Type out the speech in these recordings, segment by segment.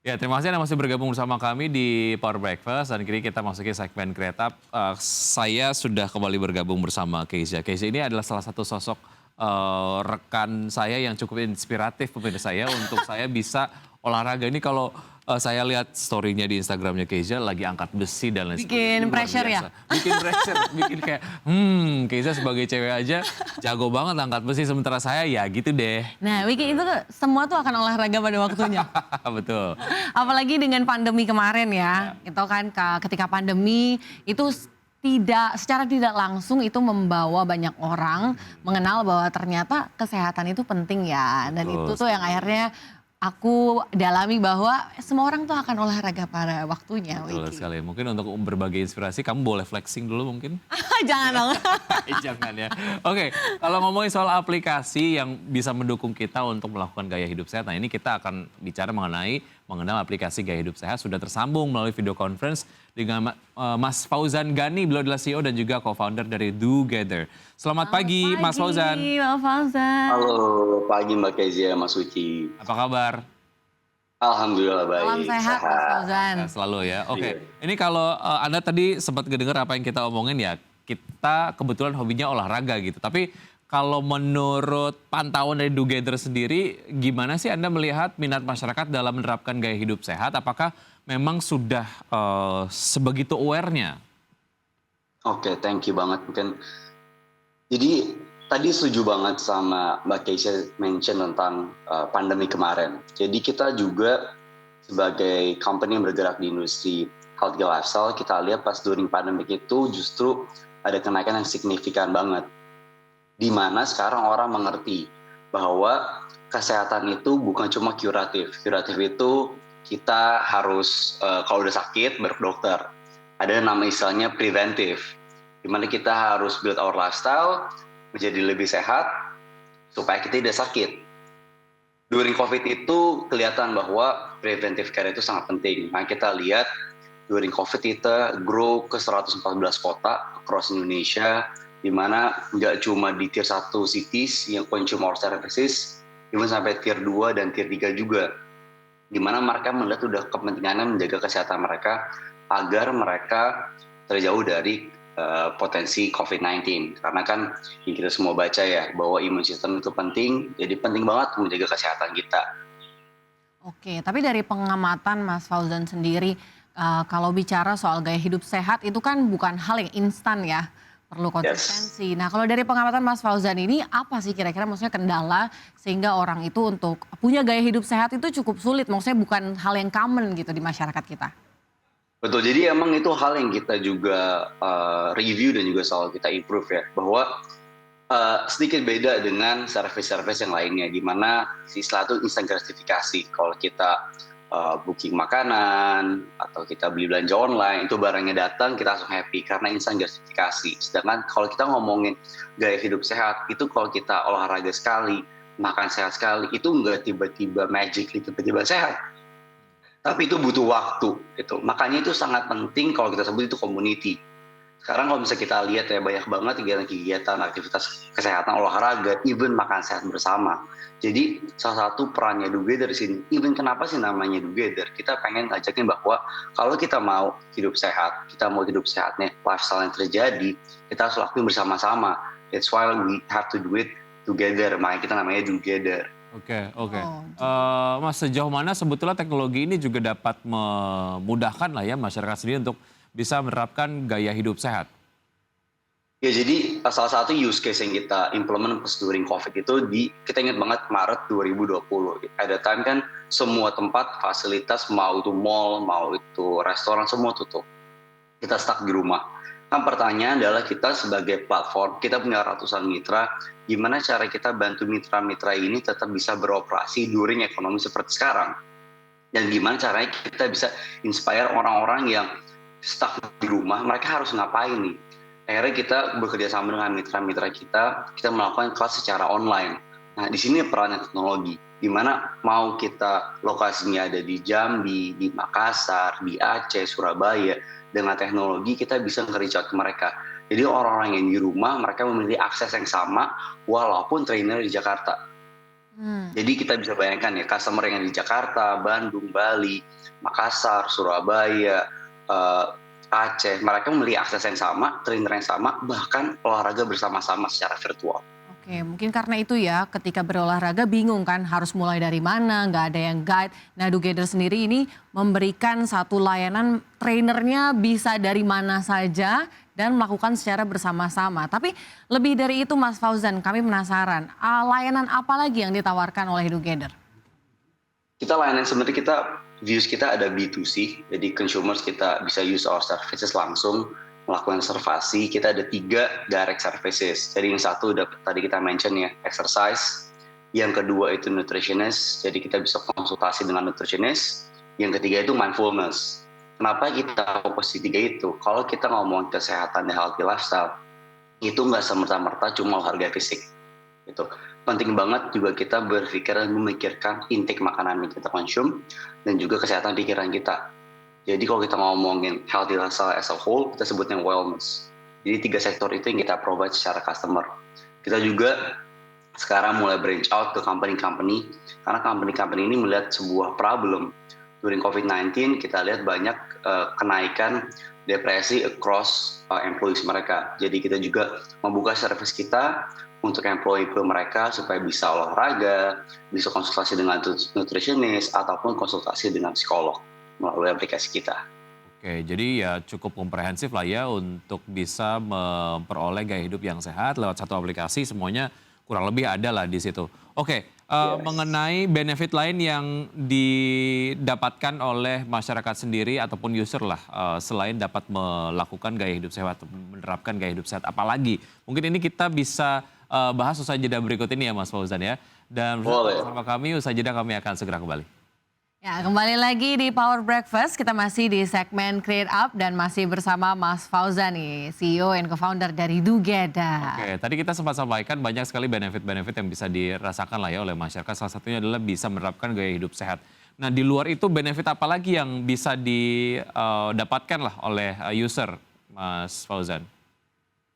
Ya, terima kasih Anda masih bergabung bersama kami di Power Breakfast dan kini kita masuki segmen Kreatif. Saya sudah kembali bergabung bersama Keisha. Keisha ini adalah salah satu sosok rekan saya yang cukup inspiratif pemirsa saya untuk saya bisa olahraga. Ini kalau saya lihat story-nya di Instagramnya Keisha lagi angkat besi dan lain sebagainya. Ini Bikin luar pressure ya? biasa. Bikin pressure, bikin kayak Keisha sebagai cewek aja jago banget angkat besi sementara saya ya gitu deh. Nah, Wiki itu semua tuh akan olahraga pada waktunya. Betul. Apalagi dengan pandemi kemarin ya. Itu kan ketika pandemi itu secara tidak langsung itu membawa banyak orang mengenal bahwa ternyata kesehatan itu penting ya. Dan Betul itu tuh yang akhirnya aku dalami bahwa semua orang tuh akan olahraga pada waktunya, Betul Wiki. sekali. Mungkin untuk berbagi inspirasi, kamu boleh flexing dulu mungkin? Jangan dong. Jangan ya. Oke, kalau ngomongin soal aplikasi yang bisa mendukung kita untuk melakukan gaya hidup sehat, nah ini kita akan bicara mengenal aplikasi gaya hidup sehat. Sudah tersambung melalui video conference dengan Mas Fauzan Gani, beliau adalah CEO dan juga co-founder dari Dogether. Selamat pagi, Mas Fauzan. Mas Fauzan. Halo, pagi Mbak Kezia, Mas Uci. Apa kabar? Alhamdulillah Salam baik, sehat, Mas Fauzan. Sehat selalu ya. Oke, Iya. ini kalau Anda tadi sempat ngedengar apa yang kita omongin ya, kita kebetulan hobinya olahraga gitu. Tapi kalau menurut pantauan dari Dogether sendiri, gimana sih Anda melihat minat masyarakat dalam menerapkan gaya hidup sehat? Apakah memang sudah sebegitu aware-nya? Oke, thank you banget. Jadi tadi setuju banget sama Mbak Keisha mention tentang pandemi kemarin. Jadi kita juga sebagai company yang bergerak di industri healthy lifestyle, kita lihat pas during pandemic itu justru ada kenaikan yang signifikan banget. Di mana sekarang orang mengerti bahwa kesehatan itu bukan cuma kuratif. Kuratif itu kita harus kalau udah sakit baru ke dokter. Ada nama istilahnya preventif, di mana kita harus build our lifestyle menjadi lebih sehat supaya kita tidak sakit. During COVID itu kelihatan bahwa preventive care itu sangat penting. Nah, kita lihat during COVID kita grow ke 114 kota across Indonesia, di mana nggak cuma di tier 1 cities yang consume our services, even sampai tier 2 dan tier 3 juga. Di mana mereka melihat udah kepentingannya menjaga kesehatan mereka agar mereka terjauh dari potensi COVID-19. Karena kan yang kita semua baca ya, bahwa imun sistem itu penting, jadi penting banget menjaga kesehatan kita. Oke, tapi dari pengamatan Mas Fauzan sendiri, kalau bicara soal gaya hidup sehat itu kan bukan hal yang instan ya, perlu konsistensi. Nah, kalau dari pengamatan Mas Fauzan ini apa sih kira-kira maksudnya kendala sehingga orang itu untuk punya gaya hidup sehat itu cukup sulit, maksudnya bukan hal yang common gitu di masyarakat kita? Betul, jadi emang itu hal yang kita juga review dan juga selalu kita improve ya, bahwa sedikit beda dengan service-service yang lainnya, di mana istilah itu instant gratifikasi. Kalau kita booking makanan atau kita beli belanja online, itu barangnya datang kita langsung happy karena instant gratifikasi. Sedangkan kalau kita ngomongin gaya hidup sehat, itu kalau kita olahraga sekali, makan sehat sekali, itu nggak tiba-tiba magically tiba-tiba sehat. Tapi itu butuh waktu gitu. Makanya itu sangat penting kalau kita sebut itu community. Sekarang kalau bisa kita lihat ya, banyak banget kegiatan-kegiatan aktivitas kesehatan olahraga, even makan sehat bersama. Jadi salah satu perannya Dogether di sini, even kenapa sih namanya Dogether, kita pengen ngajakin bahwa kalau kita mau hidup sehat, kita mau hidup sehatnya lifestyle yang terjadi, kita harus lakuin bersama-sama. That's why we have to do it together, makanya kita namanya Dogether. Oke, oke. Oh, Mas, sejauh mana sebetulnya teknologi ini juga dapat memudahkan lah ya masyarakat sendiri untuk bisa menerapkan gaya hidup sehat? Ya, jadi salah satu use case yang kita implement pas during COVID itu kita ingat banget Maret 2020. At the time kan semua tempat fasilitas, mau itu mall, mau itu restoran, semua tutup. Kita stuck di rumah. Kan pertanyaan adalah kita sebagai platform, kita punya ratusan mitra, gimana cara kita bantu mitra-mitra ini tetap bisa beroperasi during ekonomi seperti sekarang. Dan gimana caranya kita bisa inspire orang-orang yang stuck di rumah, mereka harus ngapain nih. Akhirnya kita bekerja sama dengan mitra-mitra kita melakukan kelas secara online. Nah, di sini peran teknologi, di mana mau kita lokasinya ada di Jambi, di Makassar, di Aceh, Surabaya, dengan teknologi kita bisa nge-reach out ke mereka. Jadi orang-orang yang di rumah, mereka memiliki akses yang sama walaupun trainer di Jakarta. Jadi kita bisa bayangkan ya, customer yang di Jakarta, Bandung, Bali, Makassar, Surabaya, Aceh, mereka memiliki akses yang sama, trainer yang sama, bahkan olahraga bersama-sama secara virtual. Oke, mungkin karena itu ya ketika berolahraga bingung kan harus mulai dari mana, nggak ada yang guide. Nah, Together sendiri ini memberikan satu layanan trainernya bisa dari mana saja dan melakukan secara bersama-sama. Tapi lebih dari itu Mas Fauzan, kami penasaran, layanan apa lagi yang ditawarkan oleh Together? Kita layanan sebenarnya views kita ada B2C, jadi consumers kita bisa use our services langsung, melakukan reservasi. Kita ada 3 direct services. Jadi yang satu udah tadi kita mention ya, exercise. Yang kedua itu nutritionist, jadi kita bisa konsultasi dengan nutritionist. Yang ketiga itu mindfulness. Kenapa kita fokus di 3 itu? Kalau kita ngomong kesehatan dan healthy lifestyle, itu nggak semerta-merta cuma olahraga fisik. Gitu. Penting banget juga kita berpikir dan memikirkan intake makanan yang kita konsum dan juga kesehatan pikiran kita. Jadi kalau kita ngomongin healthy lifestyle as a whole, kita sebutnya wellness. Jadi 3 sektor itu yang kita provide secara customer. Kita juga sekarang mulai branch out ke company-company, karena company-company ini melihat sebuah problem. During COVID-19 kita lihat banyak kenaikan depresi across employees mereka. Jadi kita juga membuka service kita untuk employee mereka supaya bisa olahraga, bisa konsultasi dengan nutritionist, ataupun konsultasi dengan psikolog melalui aplikasi kita. Oke, jadi ya cukup komprehensif lah ya untuk bisa memperoleh gaya hidup yang sehat lewat satu aplikasi, semuanya kurang lebih ada lah di situ. Oke, mengenai benefit lain yang didapatkan oleh masyarakat sendiri ataupun user lah, selain dapat melakukan gaya hidup sehat, menerapkan gaya hidup sehat, apalagi? Mungkin ini kita bisa bahas usai jeda berikut ini ya Mas Fauzan ya. Dan bersama kami usai jeda kami akan segera kembali. Ya, kembali lagi di Power Breakfast. Kita masih di segmen Create Up dan masih bersama Mas Fauzan nih, CEO and co-founder dari Together. Oke, tadi kita sempat sampaikan banyak sekali benefit-benefit yang bisa dirasakan lah ya oleh masyarakat. Salah satunya adalah bisa menerapkan gaya hidup sehat. Nah, di luar itu benefit apa lagi yang bisa didapatkan lah oleh user, Mas Fauzan?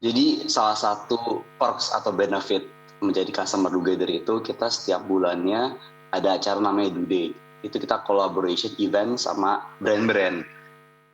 Jadi salah satu perks atau benefit menjadi customer Together itu kita setiap bulannya ada acara namanya Do Day. Itu kita collaboration event sama brand-brand.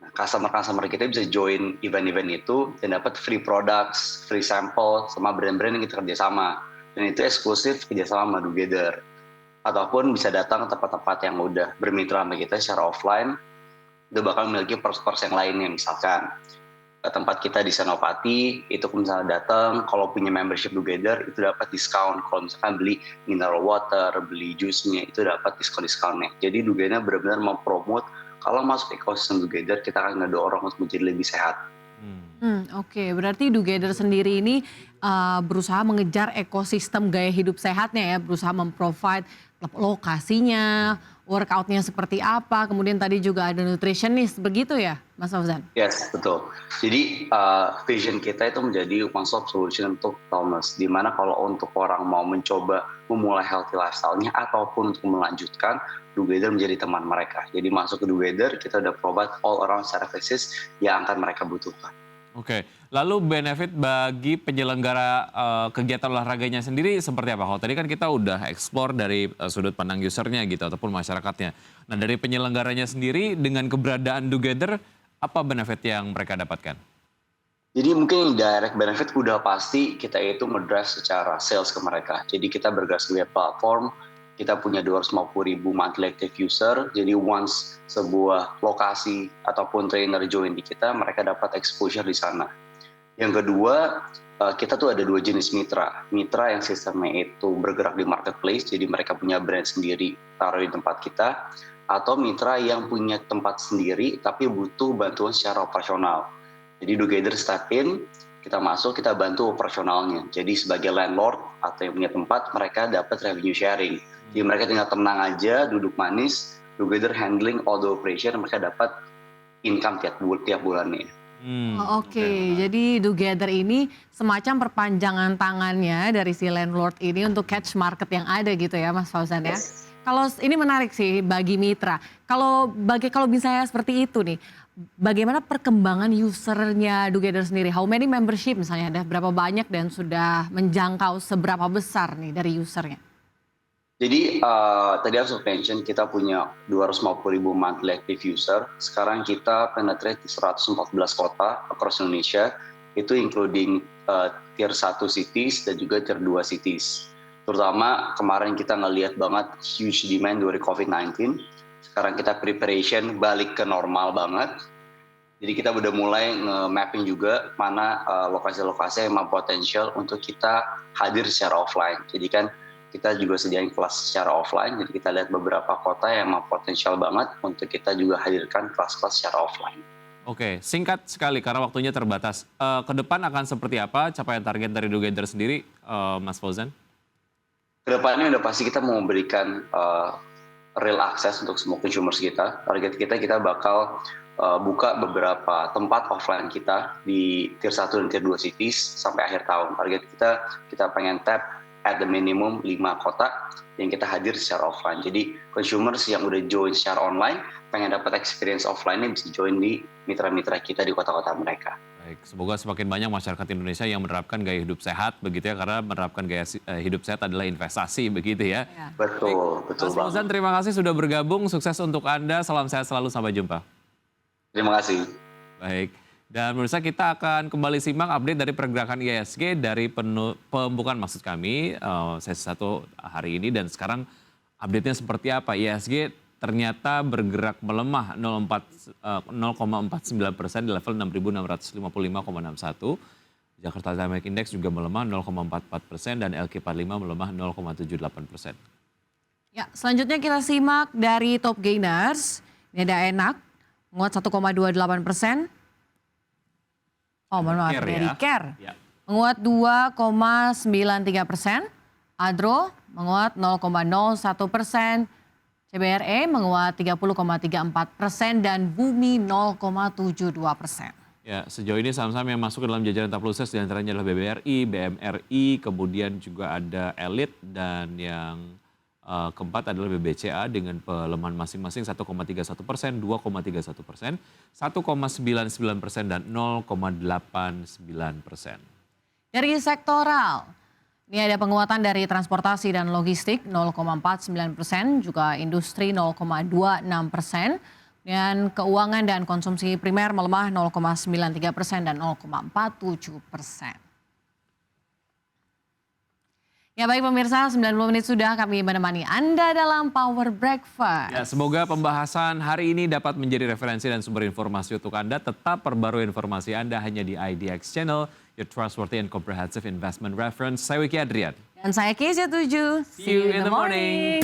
Nah, customer kita bisa join event-event itu dan dapat free products, free sample sama brand-brand yang kita kerjasama. Dan itu eksklusif kerjasama sama Together. Ataupun bisa datang ke tempat-tempat yang udah bermitra sama kita secara offline, itu bakal memiliki perks-perks yang lainnya. Misalkan ke tempat kita di Senopati, itu misalnya datang, kalau punya membership Together, itu dapat diskon. Kalau misalkan beli mineral water, beli jusnya, itu dapat diskon-diskonnya. Jadi Together benar-benar mempromot, kalau masuk ekosistem Together, kita akan ngedorong untuk menjadi lebih sehat. Oke, berarti Together sendiri ini berusaha mengejar ekosistem gaya hidup sehatnya ya, berusaha memprovide lokasinya, workoutnya seperti apa, kemudian tadi juga ada nutritionist, begitu ya Mas Fauzan? Yes, betul. Jadi vision kita itu menjadi one stop solution untuk wellness, di mana kalau untuk orang mau mencoba memulai healthy lifestyle-nya ataupun untuk melanjutkan, Together menjadi teman mereka. Jadi masuk ke Together, kita udah provide all around services yang akan mereka butuhkan. Oke, lalu benefit bagi penyelenggara kegiatan olahraganya sendiri seperti apa? Kalau tadi kan kita udah explore dari sudut pandang usernya gitu ataupun masyarakatnya. Nah, dari penyelenggaranya sendiri dengan keberadaan Together, apa benefit yang mereka dapatkan? Jadi mungkin direct benefit udah pasti kita itu ngedrive secara sales ke mereka. Jadi kita bergerak sebagai platform, kita punya 250.000 monthly active user, jadi once sebuah lokasi ataupun trainer join di kita, mereka dapat exposure di sana. Yang kedua, kita tuh ada 2 jenis mitra. Mitra yang sistemnya itu bergerak di marketplace, jadi mereka punya brand sendiri, taruh di tempat kita, atau mitra yang punya tempat sendiri tapi butuh bantuan secara operasional. Jadi Together step in, kita masuk, kita bantu operasionalnya. Jadi sebagai landlord atau yang punya tempat, mereka dapat revenue sharing. Jadi mereka tinggal tenang aja, duduk manis, Together handling all the operation, mereka dapat income tiap bulannya. Oke, jadi Together ini semacam perpanjangan tangannya dari si landlord ini untuk catch market yang ada gitu ya Mas Fauzan ya. Kalau ini menarik sih bagi mitra. Kalau misalnya seperti itu nih, bagaimana perkembangan usernya Together sendiri? How many membership misalnya, ada berapa banyak dan sudah menjangkau seberapa besar nih dari usernya? Jadi tadi aku sempat mention kita punya 250.000 monthly active user. Sekarang kita penetrate di 114 kota across Indonesia. Itu including tier 1 cities dan juga tier 2 cities. Terutama kemarin kita ngelihat banget huge demand dari COVID-19. Sekarang kita preparation balik ke normal banget. Jadi kita udah mulai nge-mapping juga mana lokasi-lokasi yang memang potensial untuk kita hadir secara offline. Jadi kan kita juga sediain kelas secara offline, jadi kita lihat beberapa kota yang memang potensial banget untuk kita juga hadirkan kelas-kelas secara offline. Oke, singkat sekali karena waktunya terbatas. Ke depan akan seperti apa capaian target dari DoGather sendiri, Mas Fauzan? Kedepannya udah pasti kita mau memberikan real access untuk semua consumers kita. Target kita bakal buka beberapa tempat offline kita di tier 1 dan tier 2 cities sampai akhir tahun. Target kita pengen tap at the minimum 5 kota yang kita hadir secara offline. Jadi consumers yang udah join secara online pengen dapat experience offline-nya bisa join di mitra-mitra kita di kota-kota mereka. Baik, semoga semakin banyak masyarakat Indonesia yang menerapkan gaya hidup sehat begitu ya, karena menerapkan gaya hidup sehat adalah investasi begitu ya. Betul Mas banget. Fauzan, terima kasih sudah bergabung, sukses untuk Anda, salam sehat selalu, sampai jumpa. Terima kasih. Baik, dan pemirsa kita akan kembali simak update dari pergerakan IHSG dari pembukaan maksud kami sesi 1 hari ini, dan sekarang update-nya seperti apa. IHSG ternyata bergerak melemah 0,49% di level 6.655,61. Jakarta Dynamic Index juga melemah 0,44% dan LQ45 melemah 0,78%. Ya, selanjutnya kita simak dari top gainers. Ini ada Enak, menguat 1,28%. Oh, mohon maaf, Medicare menguat 2,93%. Adro menguat 0,01%. CBRE menguat 30,34% dan Bumi 0,72%. Ya, sejauh ini saham-saham yang masuk ke dalam jajaran top losers diantaranya adalah BBRI, BMRI, kemudian juga ada Elite, dan yang keempat adalah BBCA dengan pelemahan masing-masing 1,31%, 2,31%, 1,99% dan 0,89%. Dari sektoral, ini ada penguatan dari transportasi dan logistik 0,49%, juga industri 0,26%, dan keuangan dan konsumsi primer melemah 0,93% dan 0,47%. Ya baik pemirsa, 90 menit sudah kami menemani Anda dalam Power Breakfast. Ya, semoga pembahasan hari ini dapat menjadi referensi dan sumber informasi untuk Anda. Tetap perbarui informasi Anda hanya di IDX Channel, your trustworthy and comprehensive investment reference. Saya Wiki Adrian. Dan saya Kezia 7. See you in the morning.